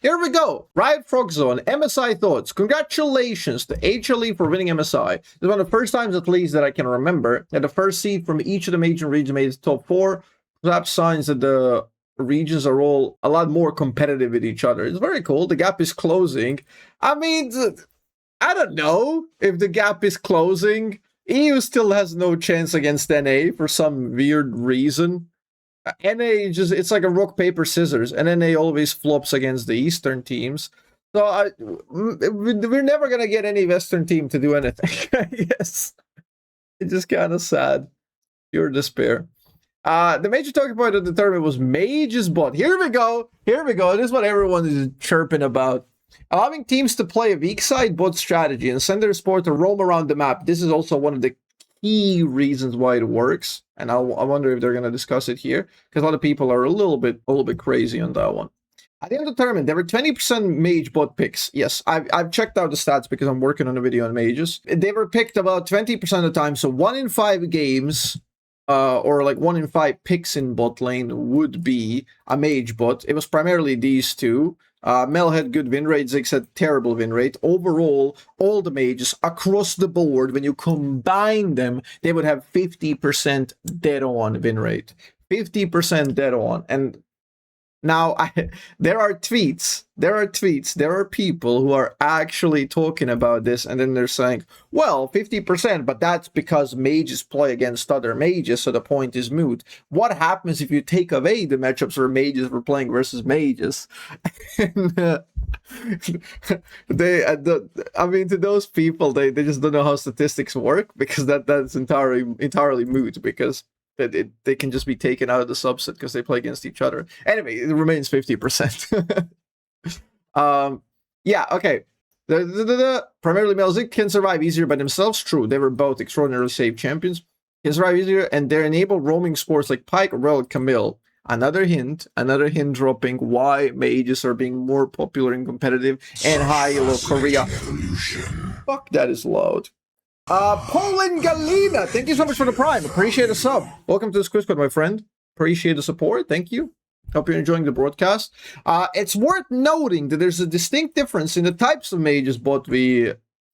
Here we go. Riot Frog Zone, MSI thoughts. Congratulations to HLE for winning MSI. This is one of the first times, at least, that I can remember that the first seed from each of the major regions made it top 4. Perhaps signs that the regions are all a lot more competitive with each other. It's very cool. The gap is closing. I mean, I don't know if the gap is closing. EU still has no chance against NA for some weird reason. NA just, it's like a rock, paper, scissors, and NA always flops against the Eastern teams. So we're never going to get any Western team to do anything, I guess. It's just kind of sad. Pure despair. The major talking point of the tournament was Mage's bot. Here we go. Here we go. This is what everyone is chirping about. Allowing teams to play a weak side bot strategy and send their support to roam around the map. This is also one of the key reasons why it works, and I wonder if they're going to discuss it here, because a lot of people are a little bit crazy on that one. At the end of the tournament, there were 20% Mage bot picks. Yes, I've checked out the stats because I'm working on a video on Mages. They were picked about 20% of the time, so 1 in 5 games, or like 1 in 5 picks in bot lane would be a Mage bot. It was primarily these two. Mel had good win rate, Ziggs had terrible win rate. Overall, all the mages across the board, when you combine them, they would have 50% dead-on win rate. 50% dead-on. And now, there are tweets, there are people who are actually talking about this, and then they're saying, well, 50%, but that's because mages play against other mages, so the point is moot. What happens if you take away the matchups where mages were playing versus mages? And, I mean, to those people, they just don't know how statistics work, because that's entirely moot, because they can just be taken out of the subset because they play against each other. Anyway, it remains 50%. Yeah, okay. Primarily male Zig can survive easier by themselves. True, they were both extraordinarily safe champions. Can survive easier, and they enable roaming sports like Pyke, Relic, Camille. Another hint dropping why mages are being more popular and competitive, and hi, hello, Korea. Fuck, that is loud. Poland Galina, thank you so much for the Prime. Appreciate the sub. Welcome to the Squid Squad, my friend. Appreciate the support. Thank you. Hope you're enjoying the broadcast. It's worth noting that there's a distinct difference in the types of mages bot we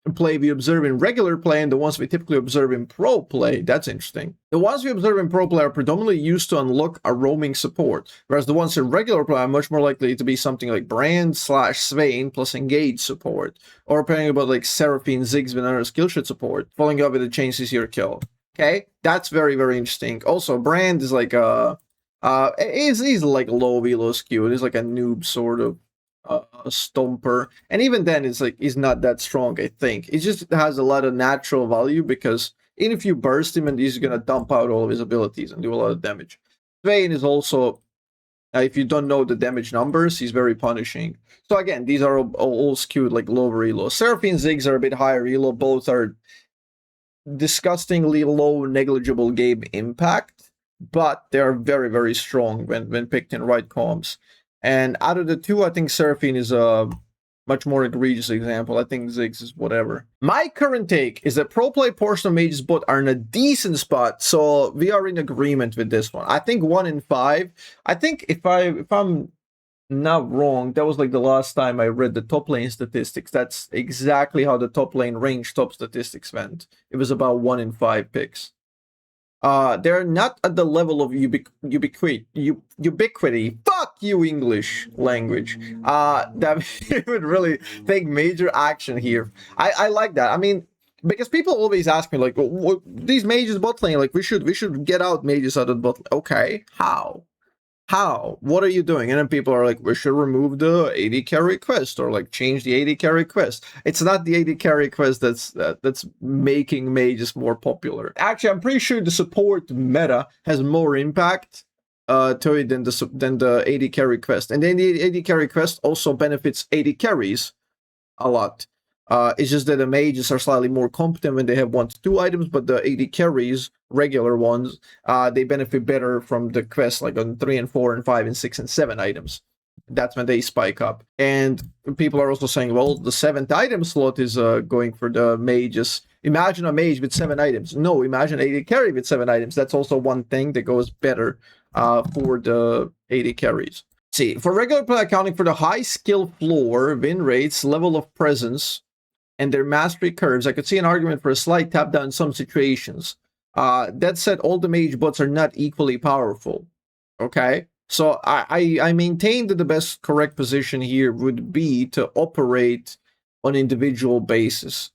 observe in regular play and the ones we typically observe in pro play. That's interesting. The ones we observe in pro play are predominantly used to unlock a roaming support, whereas the ones in regular play are much more likely to be something like Brand / Swain plus engage support, or depending about like Seraphine, Ziggs, and other skill shit support, following up with a chances your kill. Okay, that's very, very interesting. Also, Brand is like he's like low elo skew. He's like a noob sort of a stomper, and even then it's like he's not that strong. I think it just has a lot of natural value, because even if you burst him, and he's gonna dump out all of his abilities and do a lot of damage. Swain is also, if you don't know the damage numbers, he's very punishing. So again, these are all skewed like lower elo. Seraphine, Ziggs are a bit higher elo. Both are disgustingly low negligible game impact, but they are very, very strong when picked in right comps. And out of the two, I think Seraphine is a much more egregious example. I think Ziggs is whatever. My current take is that pro play portion of Mage's bot are in a decent spot, so we are in agreement with this one. I think 1 in 5. I think if I'm not wrong, that was like the last time I read the top lane statistics. That's exactly how the top lane range top statistics went. It was about 1 in 5 picks. They're not at the level of ubiquity. Fuck you, English language. That would really take major action here. I like that. I mean, because people always ask me like, well, these mages bot lane, like we should get out mages out of bot lane. Okay, how? How? What are you doing? And then people are like, we should remove the AD carry quest, or like change the AD carry quest. It's not the AD carry quest that's making mages more popular. Actually, I'm pretty sure the support meta has more impact to it than the AD carry quest. And then the AD carry quest also benefits AD carries a lot. It's just that the mages are slightly more competent when they have 1 to 2 items, but the AD carries, regular ones, they benefit better from the quest, like on 3 and 4 and 5 and 6 and 7 items. That's when they spike up. And people are also saying, well, the 7th item slot is going for the mages. Imagine a mage with 7 items. No, imagine AD carry with 7 items. That's also one thing that goes better for the AD carries. See, for regular play, accounting for the high skill floor, win rates, level of presence, and their mastery curves, I could see an argument for a slight tap down in some situations. That said, all the mage bots are not equally powerful. Okay? So I maintain that the best correct position here would be to operate on individual basis.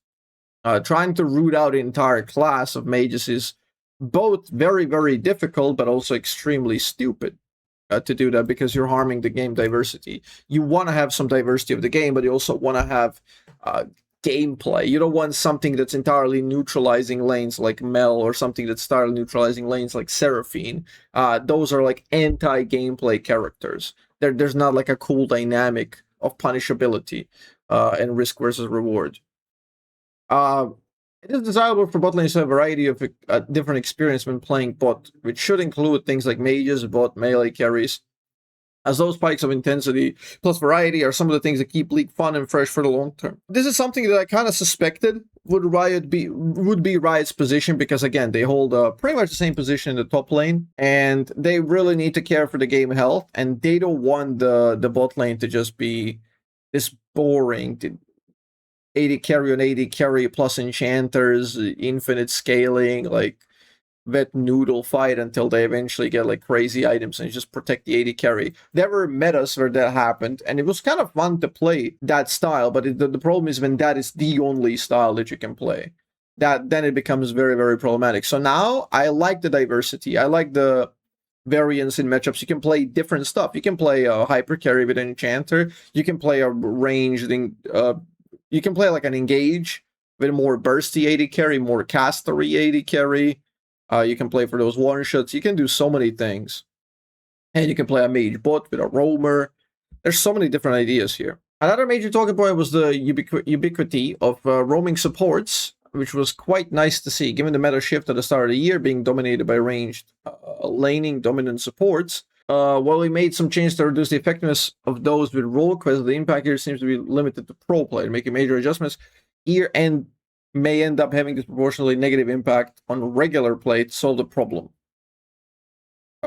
Trying to root out an entire class of mages is both very, very difficult, but also extremely stupid to do that, because you're harming the game diversity. You want to have some diversity of the game, but you also want to have gameplay. You don't want something that's entirely neutralizing lanes like Mel, or something that's entirely neutralizing lanes like Seraphine. Those are like anti-gameplay characters. There's not like a cool dynamic of punishability and risk versus reward. It is desirable for bot lanes to have a variety of different experience when playing bot, which should include things like mages, bot, melee carries, as those spikes of intensity plus variety are some of the things that keep League fun and fresh for the long term. This is something that I kind of suspected would be Riot's position, because again, they hold pretty much the same position in the top lane, and they really need to care for the game health, and they don't want the bot lane to just be this boring 80 carry on 80 carry plus enchanters, infinite scaling, like vet noodle fight until they eventually get like crazy items and just protect the 80 carry. There were metas where that happened, and it was kind of fun to play that style, but the problem is when that is the only style that you can play, then it becomes very, very problematic. So now I like the diversity. I like the variance in matchups. You can play different stuff. You can play a hyper carry with an enchanter. You can play a ranged you can play like an engage with a more bursty 80 carry, more castery 80 carry. You can play for those one-shots. You can do so many things. And you can play a mage bot with a roamer. There's so many different ideas here. Another major talking point was the ubiquity of roaming supports, which was quite nice to see, given the meta shift at the start of the year being dominated by ranged laning dominant supports. While we made some changes to reduce the effectiveness of those with role quests, the impact here seems to be limited to pro play. Making major adjustments here and may end up having disproportionately negative impact on regular play to solve the problem.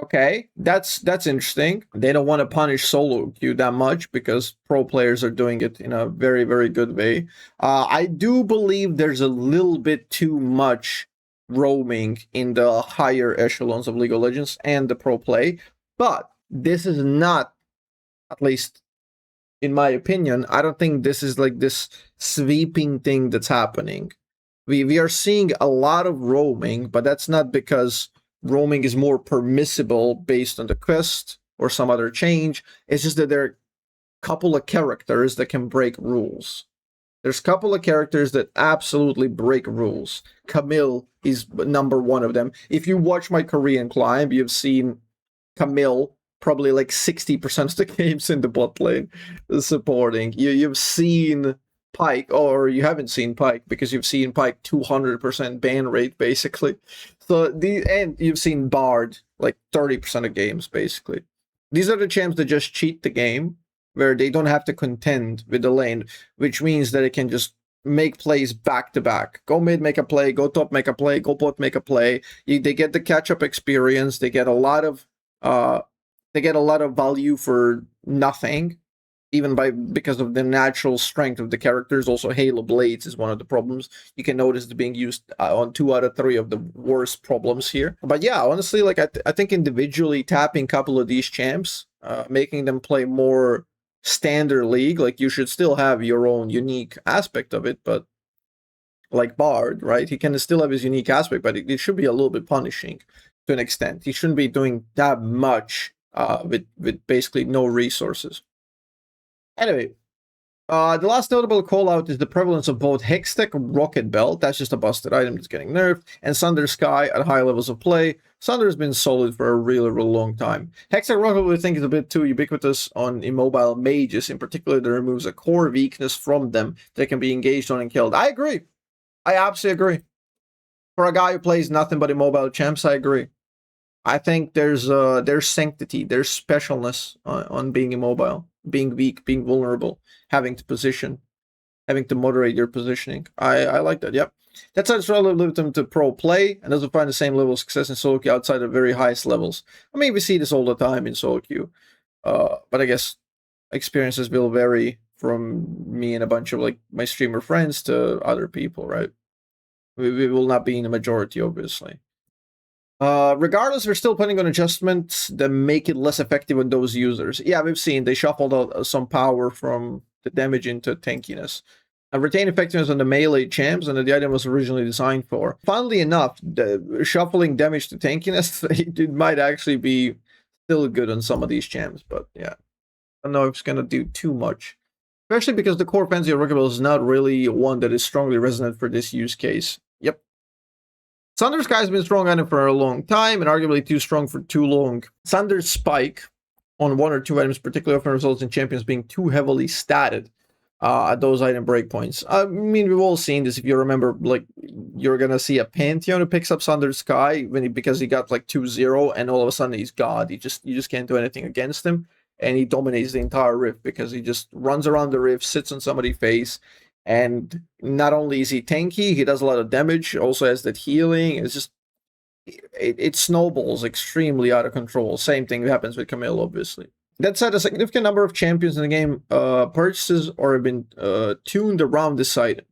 Okay, that's interesting. They don't want to punish solo queue that much because pro players are doing it in a very, very good way. I do believe there's a little bit too much roaming in the higher echelons of League of Legends and the pro play. But this is not, at least in my opinion, I don't think this is like this sweeping thing that's happening. We are seeing a lot of roaming, but that's not because roaming is more permissible based on the quest or some other change. It's just that there are a couple of characters that can break rules. There's a couple of characters that absolutely break rules. Camille is number one of them. If you watch my Korean climb, you've seen Camille probably like 60% of the games in the bot lane supporting. You've seen Pyke, or you haven't seen Pyke because you've seen Pyke 200% ban rate basically. So and you've seen Bard like 30% of games basically. These are the champs that just cheat the game, where they don't have to contend with the lane, which means that it can just make plays back to back. Go mid, make a play. Go top, make a play. Go bot, make a play. They get the catch up experience. They get a lot of value for nothing, even because of the natural strength of the characters. Also, Halo Blades is one of the problems. You can notice it's being used on 2 out of 3 of the worst problems here. But yeah, honestly, like I think individually tapping a couple of these champs, making them play more standard league, like you should still have your own unique aspect of it, but like Bard, right? He can still have his unique aspect, but it should be a little bit punishing to an extent. He shouldn't be doing that much with basically no resources. Anyway, the last notable call out is the prevalence of both Hextech Rocket Belt, that's just a busted item that's getting nerfed, and Sunder Sky at high levels of play. Sunder has been solid for a really, really long time. Hextech Rocket Belt, I think, is a bit too ubiquitous on immobile mages, in particular that removes a core weakness from them that can be engaged on and killed. I agree. I absolutely agree. For a guy who plays nothing but immobile champs, I agree. I think there's sanctity, there's specialness on being immobile, being weak, being vulnerable, having to position, having to moderate your positioning. I like that, yep. That's how it's relative to pro play, and doesn't find the same level of success in solo queue outside of very highest levels. I mean, we see this all the time in solo queue. But I guess experiences will vary from me and a bunch of like my streamer friends to other people, right? We will not be in the majority, obviously. Regardless, we're still planning on adjustments that make it less effective on those users. Yeah, we've seen they shuffled out some power from the damage into tankiness. Retain effectiveness on the melee champs and that the item was originally designed for. Funnily enough, the shuffling damage to tankiness, it might actually be still good on some of these champs, but yeah. I don't know if it's going to do too much. Especially because the core fancy of Rockabilly is not really one that is strongly resonant for this use case. Yep. Sunder Sky has been a strong item for a long time, and arguably too strong for too long. Sunder's spike on one or two items particularly often results in champions being too heavily statted at those item breakpoints. I mean, we've all seen this. If you remember, like, you're gonna see a Pantheon who picks up Sunder Sky because he got like 2-0, and all of a sudden he's God. You just can't do anything against him, and he dominates the entire rift because he just runs around the rift, sits on somebody's face. And not only is he tanky, he does a lot of damage, also has that healing. It's just, it snowballs extremely out of control. Same thing happens with Camille, obviously. That said, a significant number of champions in the game purchases or have been tuned around this item.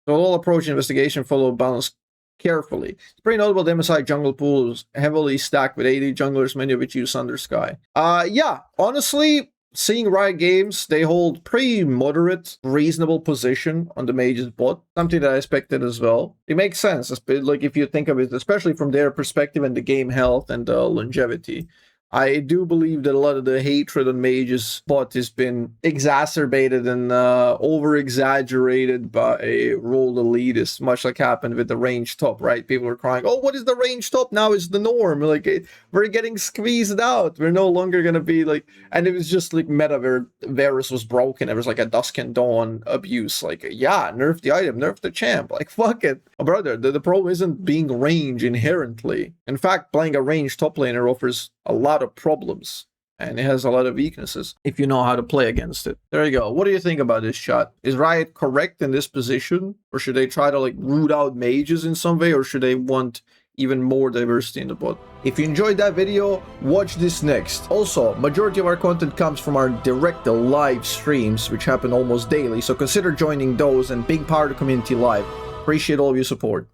So all approach investigation follow balance carefully. It's pretty notable the MSI jungle pool is heavily stacked with 80 junglers, many of which use Sunder Sky. Yeah, honestly, seeing Riot Games, they hold pretty moderate, reasonable position on the Mage's bot. Something that I expected as well. It makes sense, like if you think of it, especially from their perspective and the game health and the longevity. I do believe that a lot of the hatred on Mage's bot has been exacerbated and over-exaggerated by role elitists, much like happened with the range top, right? People were crying, oh, what is the range top? Now is the norm. Like, we're getting squeezed out. We're no longer going to be like... And it was just like meta where Varus was broken. It was like a Dusk and Dawn abuse. Like, yeah, nerf the item, nerf the champ. Like, fuck it. Brother, the problem isn't being range inherently. In fact, playing a range top laner offers a lot of problems, and it has a lot of weaknesses if you know how to play against it. There you go. What do you think about this shot? Is Riot correct in this position, or should they try to like root out mages in some way, or should they want even more diversity in the bot? If you enjoyed that video, watch this next. Also, majority of our content comes from our direct live streams, which happen almost daily, so consider joining those and being part of the community live. Appreciate all of your support.